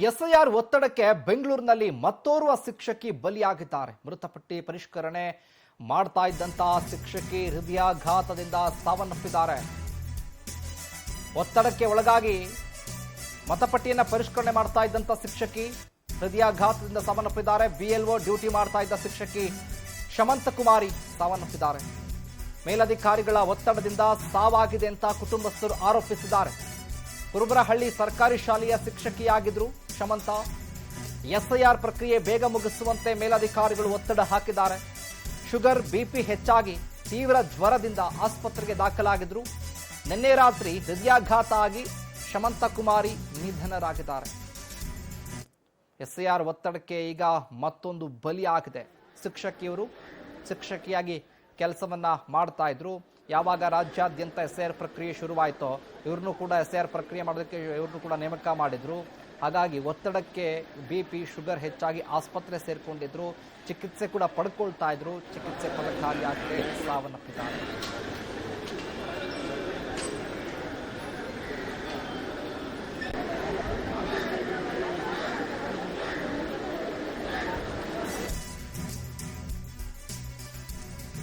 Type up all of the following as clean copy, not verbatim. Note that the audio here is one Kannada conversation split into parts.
ಎಸ್ಐಆರ್ ಒತ್ತಡಕ್ಕೆ ಬೆಂಗಳೂರಿನಲ್ಲಿ ಮತ್ತೋರ್ವ ಶಿಕ್ಷಕಿ ಬಲಿಯಾಗಿದ್ದಾರೆ. ಮೃತಪಟ್ಟಿ ಪರಿಷ್ಕರಣೆ ಮಾಡ್ತಾ ಇದ್ದಂತಹ ಶಿಕ್ಷಕಿ ಹೃದಯಾಘಾತದಿಂದ ಸಾವನ್ನಪ್ಪಿದ್ದಾರೆ. ಒತ್ತಡಕ್ಕೆ ಒಳಗಾಗಿ ಮತಪಟ್ಟಿಯನ್ನ ಪರಿಷ್ಕರಣೆ ಮಾಡ್ತಾ ಇದ್ದಂತ ಶಿಕ್ಷಕಿ ಹೃದಯಾಘಾತದಿಂದ ಸಾವನ್ನಪ್ಪಿದ್ದಾರೆ. ಬಿಎಲ್ಒ ಡ್ಯೂಟಿ ಮಾಡ್ತಾ ಇದ್ದ ಶಿಕ್ಷಕಿ ಶಮಂತಕುಮಾರಿ ಸಾವನ್ನಪ್ಪಿದ್ದಾರೆ. ಮೇಲಧಿಕಾರಿಗಳ ಒತ್ತಡದಿಂದ ಸಾವಾಗಿದೆ ಅಂತ ಕುಟುಂಬಸ್ಥರು ಆರೋಪಿಸಿದ್ದಾರೆ. ಕುರುಬರಹಳ್ಳಿ ಸರ್ಕಾರಿ ಶಾಲೆಯ ಶಿಕ್ಷಕಿಯಾಗಿದ್ರು ಶಮಂತ. ಎಸ್ಐಆರ್ ಪ್ರಕ್ರಿಯೆ ಬೇಗ ಮುಗಿಸುವಂತೆ ಮೇಲಧಿಕಾರಿಗಳು ಒತ್ತಡ ಹಾಕಿದ್ದಾರೆ. ಶುಗರ್ ಬಿಪಿ ಹೆಚ್ಚಾಗಿ ತೀವ್ರ ಜ್ವರದಿಂದ ಆಸ್ಪತ್ರೆಗೆ ದಾಖಲಾಗಿದ್ರು. ನಿನ್ನೆ ರಾತ್ರಿ ಹೃದಯಾಘಾತ ಆಗಿ ಶಮಂತಕುಮಾರಿ ನಿಧನರಾಗಿದ್ದಾರೆ. ಎಸ್ಐಆರ್ ಒತ್ತಡಕ್ಕೆ ಈಗ ಮತ್ತೊಂದು ಬಲಿಯಾಗಿದೆ. ಶಿಕ್ಷಕಿಯಾಗಿ ಕೆಲಸವನ್ನ ಮಾಡ್ತಾ ಇದ್ರು. ಯಾವಾಗ ರಾಜ್ಯಾದ್ಯಂತ ಎಸ್ಐಆರ್ ಪ್ರಕ್ರಿಯೆ ಶುರುವಾಯಿತೋ ಇವ್ರನ್ನೂ ಕೂಡ ಎಸ್ಐಆರ್ ಪ್ರಕ್ರಿಯೆ ಮಾಡೋದಕ್ಕೆ ಇವ್ರನ್ನೂ ಕೂಡ ನೇಮಕ ಮಾಡಿದ್ರು. ಹಾಗಾಗಿ ಒತ್ತಡಕ್ಕೆ ಬಿಪಿ ಶುಗರ್ ಹೆಚ್ಚಾಗಿ ಆಸ್ಪತ್ರೆ ಸೇರ್ಕೊಂಡಿದ್ರು. ಚಿಕಿತ್ಸೆ ಕೂಡ ಪಡ್ಕೊಳ್ತಾ ಇದ್ರು. ಚಿಕಿತ್ಸೆ ಫಲಕಾರಿಯಾಗದೆ ಸಾವನ್ನಪ್ಪಿದ್ದಾರೆ.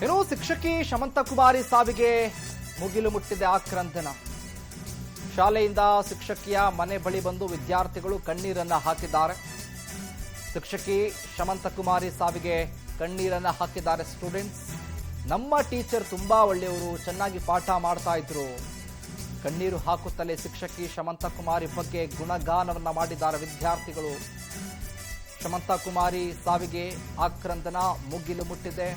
ಇನ್ನು ಶಿಕ್ಷಕಿ ಶಮಂತಕುಮಾರಿ ಸಾವಿಗೆ ಮುಗಿಲು ಮುಟ್ಟಿದೆ ಆಕ್ರಂದನ. ಶಾಲೆಯಿಂದ ಶಿಕ್ಷಕಿಯ ಮನೆ ಬಳಿ ಬಂದು ವಿದ್ಯಾರ್ಥಿಗಳು ಕಣ್ಣೀರನ್ನ ಹಾಕಿದ್ದಾರೆ. ಶಿಕ್ಷಕಿ ಶಮಂತಕುಮಾರಿ ಸಾವಿಗೆ ಕಣ್ಣೀರನ್ನ ಹಾಕಿದ್ದಾರೆ ಸ್ಟೂಡೆಂಟ್ಸ್. ನಮ್ಮ ಟೀಚರ್ ತುಂಬಾ ಒಳ್ಳೆಯವರು, ಚೆನ್ನಾಗಿ ಪಾಠ ಮಾಡ್ತಾ ಇದ್ರು. ಕಣ್ಣೀರು ಹಾಕುತ್ತಲೇ ಶಿಕ್ಷಕಿ ಶಮಂತಕುಮಾರಿ ಬಗ್ಗೆ ಗುಣಗಾನವನ್ನ ಮಾಡಿದ್ದಾರೆ ವಿದ್ಯಾರ್ಥಿಗಳು. ಶಮಂತಕುಮಾರಿ ಸಾವಿಗೆ ಆಕ್ರಂದನ ಮುಗಿಲು ಮುಟ್ಟಿದೆ.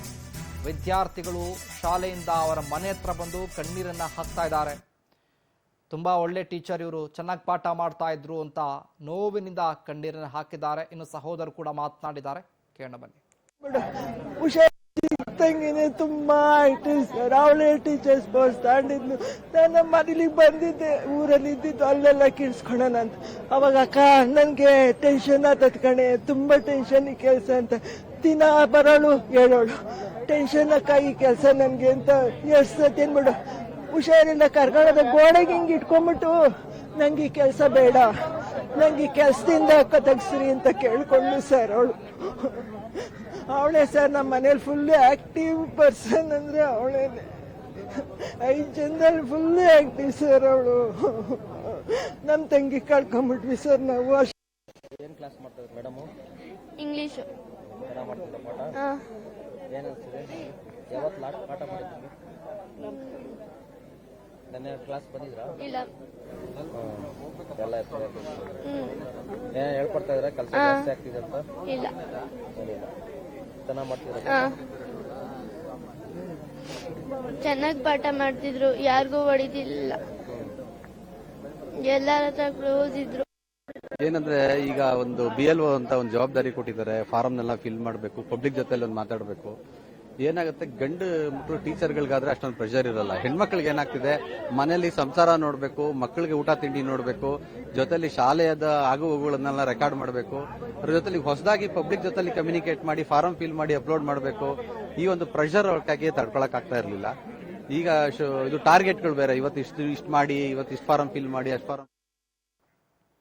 ವಿದ್ಯಾರ್ಥಿಗಳು ಶಾಲೆಯಿಂದ ಅವರ ಮನೆ ಹತ್ರ ಬಂದು ಕಣ್ಣೀರನ್ನ ಹಾಕ್ತಾ ಇದ್ದಾರೆ. ತುಂಬಾ ಒಳ್ಳೆ ಟೀಚರ್ ಇವರು, ಚೆನ್ನಾಗಿ ಪಾಠ ಮಾಡ್ತಾ ಇದ್ರು ಅಂತ ನೋವಿನಿಂದ ಕಣ್ಣೀರನ್ನ ಹಾಕಿದ್ದಾರೆ. ಇನ್ನು ಸಹೋದರರು ಕೂಡ ಮಾತನಾಡಿದ್ದಾರೆ, ಕೇಳೋಣ ಬನ್ನಿ. ತಂಗಿನೇ ತುಂಬಾ ಆಯ್ತು ಸರ್. ಅವಳೇ ಟೀಚರ್ಸ್ ಬೋರ್ಡ್ ತಗೊಂಡಿದ್ಲು. ನಾನು ಮನೇಲಿಗೆ ಬಂದಿದ್ದೆ, ಊರಲ್ಲಿ ಇದ್ದಿದ್ದು, ಅಲ್ಲೆಲ್ಲ ಕಿಡ್ಸ್ಕೊಳೋಣ ಅಂತ. ಅವಾಗ ಅಕ್ಕ ನನ್ಗೆ ಟೆನ್ಷನ್ ಆತತ್ ಕಣೆ, ತುಂಬಾ ಟೆನ್ಷನ್ ಈ ಕೆಲಸ ಅಂತ. ದಿನ ಬರೋಳು ಹೇಳೋಳು, ಟೆನ್ಷನ್ ಅಕ್ಕ ಈ ಕೆಲಸ ನನ್ಗೆ ಅಂತ. ಎಷ್ಟು ಸತಿ ಅನ್ಬಿಡು, ಹುಷಾರಿಲ್ಲ ಕರ್ಕೊಳ್ಳೋದ ಗೋಡೆಗೆ ಹಿಂಗ್ ಇಟ್ಕೊಂಡ್ಬಿಟ್ಟು ನಂಗೆ ಈ ಕೆಲಸ ಬೇಡ, ನಂಗೆ ಈ ಕೆಲಸದಿಂದ ಅಕ್ಕ ತೆಗ್ಸ್ರಿ ಅಂತ ಕೇಳ್ಕೊಂಡು ಸರ್ ಅವಳೇ ಸರ್. ನಮ್ಮ ಮನೇಲಿ ಫುಲ್ ಆಕ್ಟಿವ್ ಪರ್ಸನ್ ಅಂದ್ರೆ ಅವಳೇನೆ. 5 ಜನದಲ್ಲಿ ಫುಲ್ ಆಕ್ಟಿವ್ ಸರ್ ಅವಳು. ನಮ್ ತಂಗಿ ಕಳ್ಕೊಂಡ್ಬಿಟ್ವಿ ಸರ್ ನಾವು. ಏನ್ ಕ್ಲಾಸ್ ಮಾಡ್ತಾರೆ ಮೇಡಮ್? ಇಂಗ್ಲಿಷ್. ಯಾವತ್ತು ಲಾಸ್ಟ್ ಪಾಠ ಮಾಡಿದ್ವಿ? ನನ್ನ ಕ್ಲಾಸ್ ಬಂದಿದ್ರಾ? ಇಲ್ಲ. ಎಲ್ಲ ಏನ್ ಹೇಳ್ಕೊಡ್ತಾ ಇದ್ರ? ಕೆಲಸ ಜಾಸ್ತಿ ಆಗ್ತಿದೆ ಅಂತ? ಇಲ್ಲ. ಚೆನ್ನಾಗಿ ಮಾಡ್ತಿದ್ರ? ಚೆನ್ನಾಗಿ ಪಾಠ ಮಾಡ್ತಿದ್ರು, ಯಾರಿಗೂ ಹೊಡಿತಿರ್ಲಿಲ್ಲ, ಎಲ್ಲರ ಹತ್ರ ಕ್ಲೋಸ್ ಇದ್ರು. ಏನಂದ್ರೆ ಈಗ ಒಂದು BLO ಅಂತ ಒಂದು ಜವಾಬ್ದಾರಿ ಕೊಟ್ಟಿದ್ದಾರೆ. ಫಾರಮ್ನೆಲ್ಲ ಫಿಲ್ ಮಾಡಬೇಕು, ಪಬ್ಲಿಕ್ ಜೊತೆಲಿ ಒಂದು ಮಾತಾಡಬೇಕು. ಏನಾಗುತ್ತೆ, ಗಂಡು ಮಕ್ಕಳು ಟೀಚರ್ಗಳಿಗಾದ್ರೆ ಅಷ್ಟೊಂದು ಪ್ರೆಷರ್ ಇರಲ್ಲ. ಹೆಣ್ಮಕ್ಳಿಗೆ ಏನಾಗ್ತಿದೆ, ಮನೇಲಿ ಸಂಸಾರ ನೋಡ್ಬೇಕು, ಮಕ್ಕಳಿಗೆ ಊಟ ತಿಂಡಿ ನೋಡ್ಬೇಕು, ಜೊತೆಲಿ ಶಾಲೆಯದ ಆಗು ಹೋಗುಗಳನ್ನೆಲ್ಲ ರೆಕಾರ್ಡ್ ಮಾಡಬೇಕು. ಅದ್ರ ಜೊತೆಲಿ ಹೊಸದಾಗಿ ಪಬ್ಲಿಕ್ ಜೊತೆಲಿ ಕಮ್ಯುನಿಕೇಟ್ ಮಾಡಿ ಫಾರಂ ಫಿಲ್ ಮಾಡಿ ಅಪ್ಲೋಡ್ ಮಾಡಬೇಕು. ಈ ಒಂದು ಪ್ರೆಷರ್ ಅವ್ರಿಗೆ ತಡ್ಕೊಳಕ್ ಆಗ್ತಾ ಇರಲಿಲ್ಲ. ಈಗ ಇದು ಟಾರ್ಗೆಟ್ಗಳು ಬೇರೆ, ಇವತ್ತು ಇಷ್ಟು ಮಾಡಿ, ಇವತ್ತು ಇಷ್ಟು ಫಾರಂ ಫಿಲ್ ಮಾಡಿ, ಅಷ್ಟು ಫಾರಂ